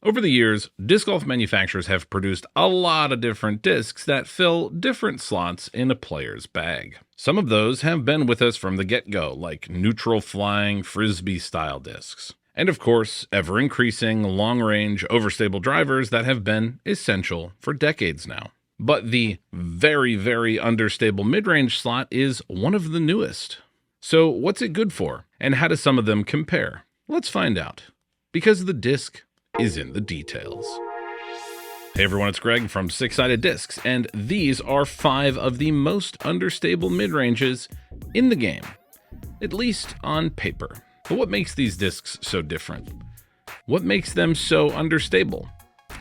Over the years, disc golf manufacturers have produced a lot of different discs that fill different slots in a player's bag. Some of those have been with us from the get-go, like neutral flying frisbee-style discs. And of course, ever-increasing, long-range, overstable drivers that have been essential for decades now. But the very, very understable mid-range slot is one of the newest. So what's it good for, and how do some of them compare? Let's find out. Because the disc is in the details. Hey everyone, it's Greg from Six Sided Discs, and these are 5 of the most understable mid-ranges in the game, at least on paper. But what makes these discs so different? What makes them so understable?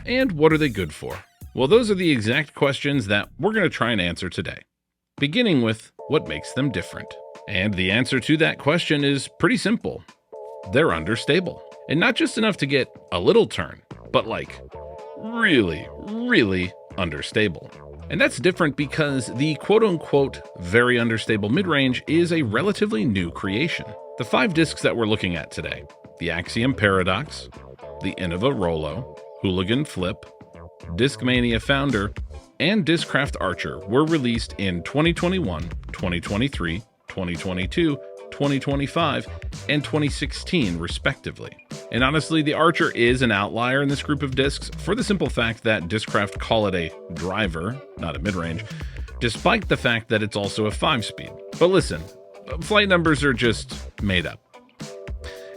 And what are they good for? Well, those are the exact questions that we're going to try and answer today, beginning with what makes them different. And the answer to that question is pretty simple. They're understable. And not just enough to get a little turn, but like really, really understable. And that's different because the quote-unquote very understable mid-range is a relatively new creation. The 5 discs that we're looking at today, the Axiom Paradox, the Innova Rollo, Hooligan Flip, Discmania Founder, and Discraft Archer were released in 2021, 2023, 2022, 2025, and 2016, respectively. And honestly, the Archer is an outlier in this group of discs for the simple fact that Discraft call it a driver, not a mid-range, despite the fact that it's also a 5-speed. But listen, flight numbers are just made up.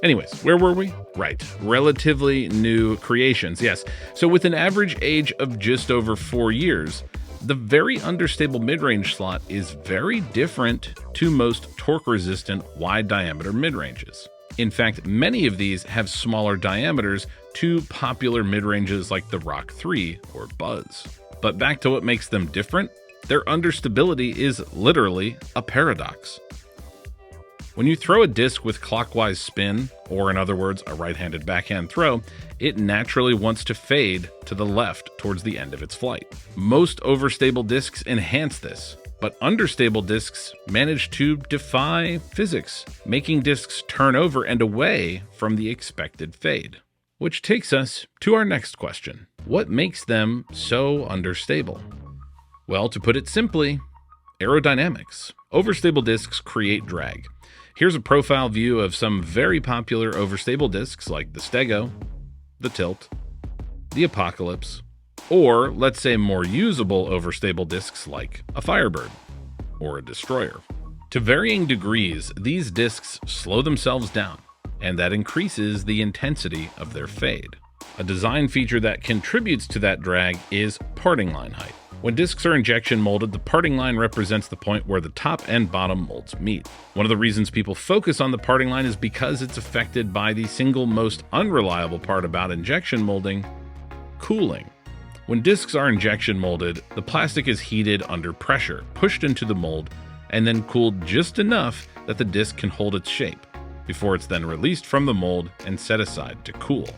Anyways, where were we? Right, relatively new creations, yes. So with an average age of just over 4 years, the very understable mid-range slot is very different to most torque-resistant wide-diameter mid-ranges. In fact, many of these have smaller diameters to popular mid-ranges like the Rock 3 or Buzz. But back to what makes them different, their understability is literally a paradox. When you throw a disc with clockwise spin, or in other words, a right-handed backhand throw, it naturally wants to fade to the left towards the end of its flight. Most overstable discs enhance this, but understable discs manage to defy physics, making discs turn over and away from the expected fade. Which takes us to our next question. What makes them so understable? Well, to put it simply, aerodynamics. Overstable discs create drag. Here's a profile view of some very popular overstable discs like the Stego, the Tilt, the Apocalypse, or let's say more usable overstable discs like a Firebird or a Destroyer. To varying degrees, these discs slow themselves down, and that increases the intensity of their fade. A design feature that contributes to that drag is parting line height. When discs are injection molded, the parting line represents the point where the top and bottom molds meet. One of the reasons people focus on the parting line is because it's affected by the single most unreliable part about injection molding, cooling. When discs are injection molded, the plastic is heated under pressure, pushed into the mold, and then cooled just enough that the disc can hold its shape, before it's then released from the mold and set aside to cool.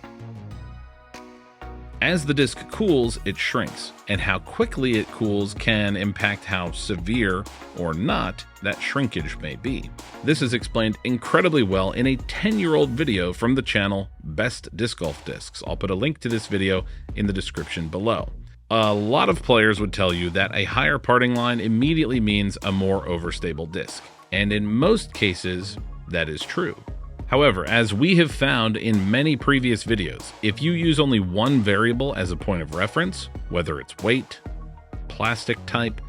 As the disc cools, it shrinks, and how quickly it cools can impact how severe or not that shrinkage may be. This is explained incredibly well in a 10-year-old video from the channel Best Disc Golf Discs. I'll put a link to this video in the description below. A lot of players would tell you that a higher parting line immediately means a more overstable disc, and in most cases, that is true. However, as we have found in many previous videos, if you use only one variable as a point of reference, whether it's weight, plastic type,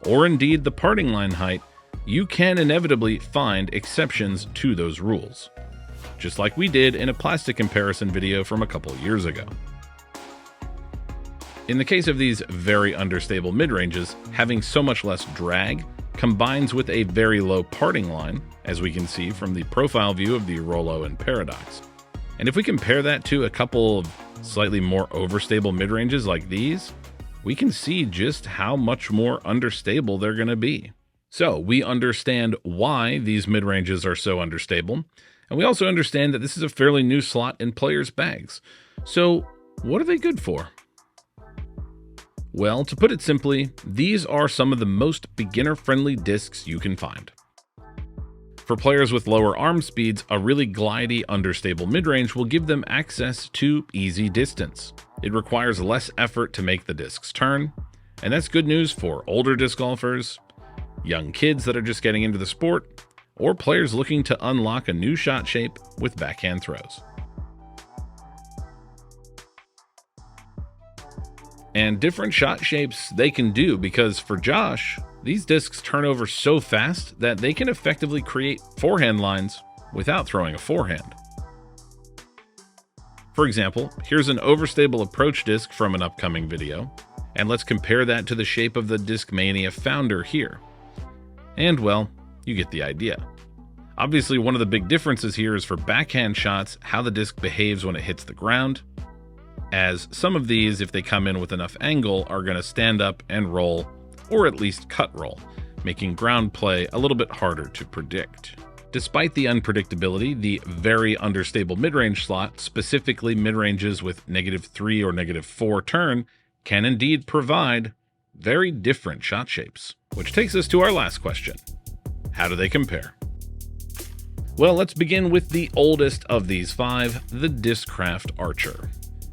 or indeed the parting line height, you can inevitably find exceptions to those rules, just like we did in a plastic comparison video from a couple years ago. In the case of these very understable mid-ranges, having so much less drag combines with a very low parting line, as we can see from the profile view of the Rollo and Paradox. And if we compare that to a couple of slightly more overstable mid-ranges like these, we can see just how much more understable they're going to be. So we understand why these mid-ranges are so understable, and we also understand that this is a fairly new slot in players' bags. So what are they good for? Well, to put it simply, these are some of the most beginner-friendly discs you can find. For players with lower arm speeds, a really glidey, understable midrange will give them access to easy distance. It requires less effort to make the discs turn, and that's good news for older disc golfers, young kids that are just getting into the sport, or players looking to unlock a new shot shape with backhand throws. And different shot shapes they can do, because for Josh, these discs turn over so fast that they can effectively create forehand lines without throwing a forehand. For example, here's an overstable approach disc from an upcoming video, and let's compare that to the shape of the Discmania founder here. And well, you get the idea. Obviously, one of the big differences here is for backhand shots, how the disc behaves when it hits the ground, as some of these, if they come in with enough angle, are going to stand up and roll, or at least cut roll, making ground play a little bit harder to predict. Despite the unpredictability, the very understable midrange slot, specifically midranges with -3 or -4 turn, can indeed provide very different shot shapes. Which takes us to our last question. How do they compare? Well, let's begin with the oldest of these five, the Discraft Archer.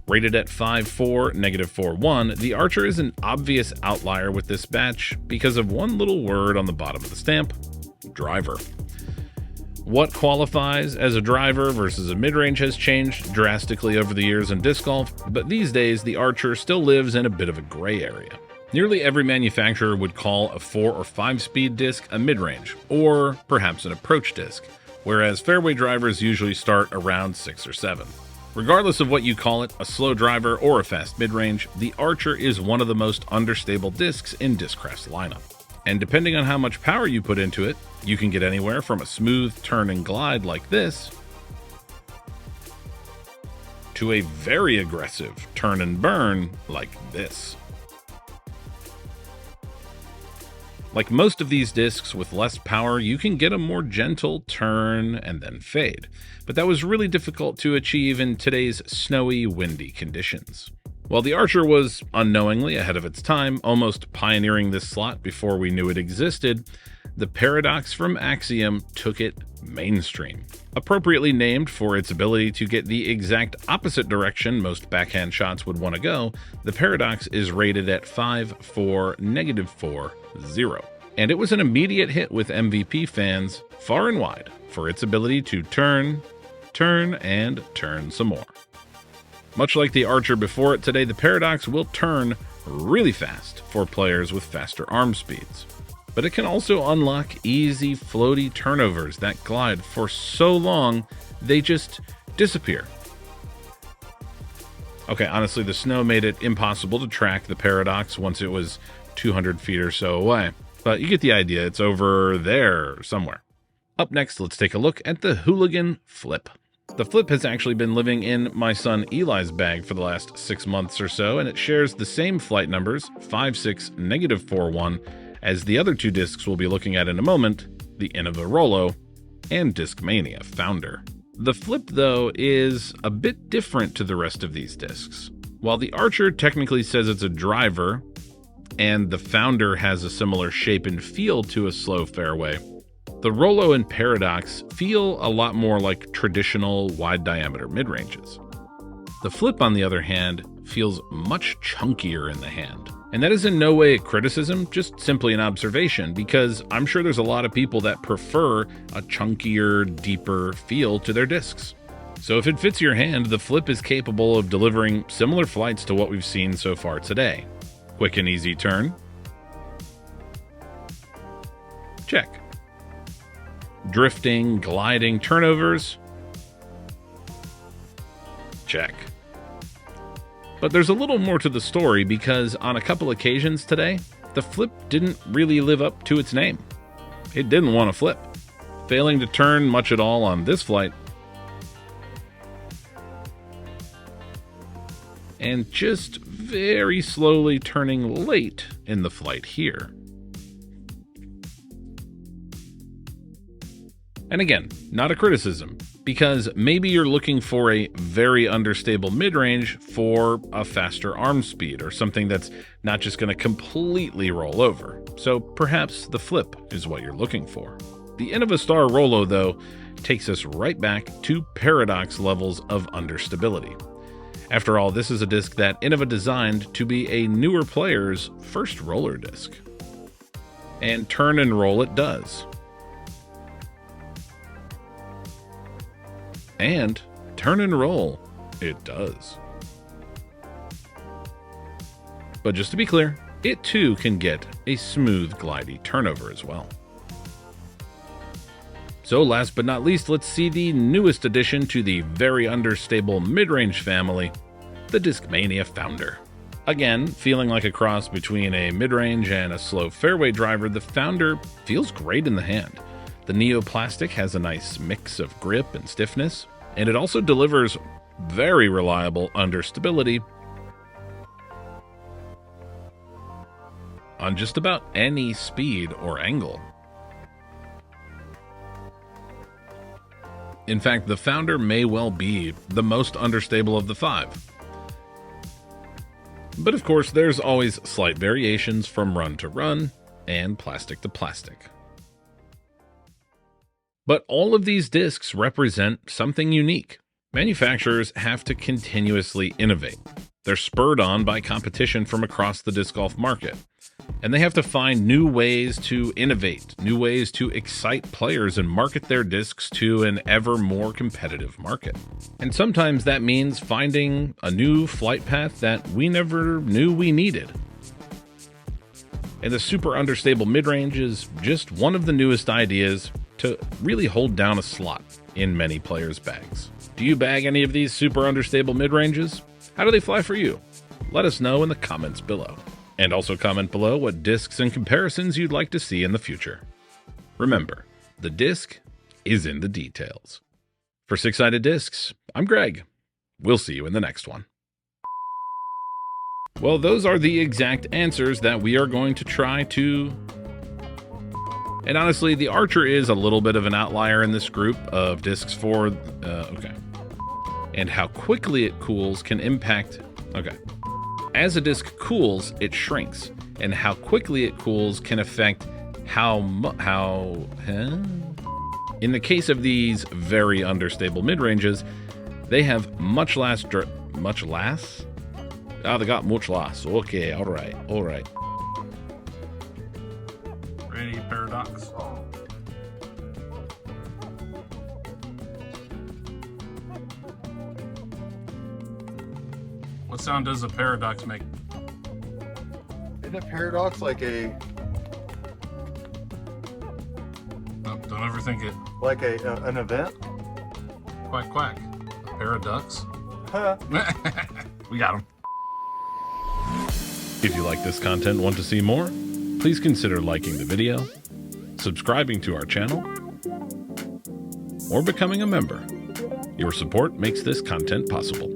Rated at 5.4, -4.1, the Archer is an obvious outlier with this batch because of one little word on the bottom of the stamp: driver. What qualifies as a driver versus a midrange has changed drastically over the years in disc golf, but these days the Archer still lives in a bit of a gray area. Nearly every manufacturer would call a 4 or 5 speed disc a midrange, or perhaps an approach disc, whereas fairway drivers usually start around 6 or 7. Regardless of what you call it, a slow driver or a fast midrange, the Archer is one of the most understable discs in Discraft's lineup. And depending on how much power you put into it, you can get anywhere from a smooth turn and glide like this, to a very aggressive turn and burn like this. Like most of these discs with less power, you can get a more gentle turn and then fade, but that was really difficult to achieve in today's snowy, windy conditions. While the Archer was unknowingly ahead of its time, almost pioneering this slot before we knew it existed, the Paradox from Axiom took it mainstream. Appropriately named for its ability to get the exact opposite direction most backhand shots would want to go, the Paradox is rated at 5.4, -4.0. And it was an immediate hit with MVP fans far and wide for its ability to turn, and turn some more. Much like the Archer before it today, the Paradox will turn really fast for players with faster arm speeds. But it can also unlock easy, floaty turnovers that glide for so long, they just disappear. Okay, honestly, the snow made it impossible to track the Paradox once it was 200 feet or so away. But you get the idea, it's over there somewhere. Up next, let's take a look at the Hooligan Flip. The Flip has actually been living in my son Eli's bag for the last 6 months or so, and it shares the same flight numbers, 5.6, -4.1, as the other two discs we'll be looking at in a moment, the Innova Rollo and Discmania Founder. The Flip, though, is a bit different to the rest of these discs. While the Archer technically says it's a driver, and the Founder has a similar shape and feel to a slow fairway, the Rollo and Paradox feel a lot more like traditional wide-diameter midranges. The Flip, on the other hand, feels much chunkier in the hand. And that is in no way a criticism, just simply an observation, because I'm sure there's a lot of people that prefer a chunkier, deeper feel to their discs. So if it fits your hand, the Flip is capable of delivering similar flights to what we've seen so far today. Quick and easy turn. Check. Drifting, gliding turnovers. Check. But there's a little more to the story, because on a couple occasions today, the Flip didn't really live up to its name. It didn't want to flip, failing to turn much at all on this flight, and just very slowly turning late in the flight here. And again, not a criticism, because maybe you're looking for a very understable midrange for a faster arm speed, or something that's not just going to completely roll over. So perhaps the Flip is what you're looking for. The InnovaStar Rollo, though, takes us right back to paradox levels of understability. After all, this is a disc that Innova designed to be a newer player's first roller disc. And turn and roll it does. And turn and roll it does. But just to be clear, it too can get a smooth, glidey turnover as well. So last but not least, let's see the newest addition to the very understable mid-range family, the Discmania Founder. Again, feeling like a cross between a mid-range and a slow fairway driver, the Founder feels great in the hand. The neoplastic has a nice mix of grip and stiffness, and it also delivers very reliable understability on just about any speed or angle. In fact, the Founder may well be the most understable of the five. But of course, there's always slight variations from run to run and plastic to plastic. But all of these discs represent something unique. Manufacturers have to continuously innovate. They're spurred on by competition from across the disc golf market. And they have to find new ways to innovate, new ways to excite players and market their discs to an ever more competitive market. And sometimes that means finding a new flight path that we never knew we needed. And the super understable mid-range is just one of the newest ideas to really hold down a slot in many players' bags. Do you bag any of these super understable mid-ranges? How do they fly for you? Let us know in the comments below. And also comment below what discs and comparisons you'd like to see in the future. Remember, the disc is in the details. For Six Sided Discs, I'm Greg. We'll see you in the next one. Well, those are the exact answers that we are going to try to... And honestly, the Archer is a little bit of an outlier in this group of discs for... okay. And how quickly it cools can impact... Okay. As a disc cools, it shrinks, and how quickly it cools can affect In the case of these very understable mid-ranges, they have much less... Much less? Ah, they got much less. Okay, alright. Ready, paradox? What sound does a paradox make? Isn't a paradox like a No, don't ever think it. an event? Quack, quack. A paradox? Huh. We got him. If you like this content and want to see more, please consider liking the video, subscribing to our channel, or becoming a member. Your support makes this content possible.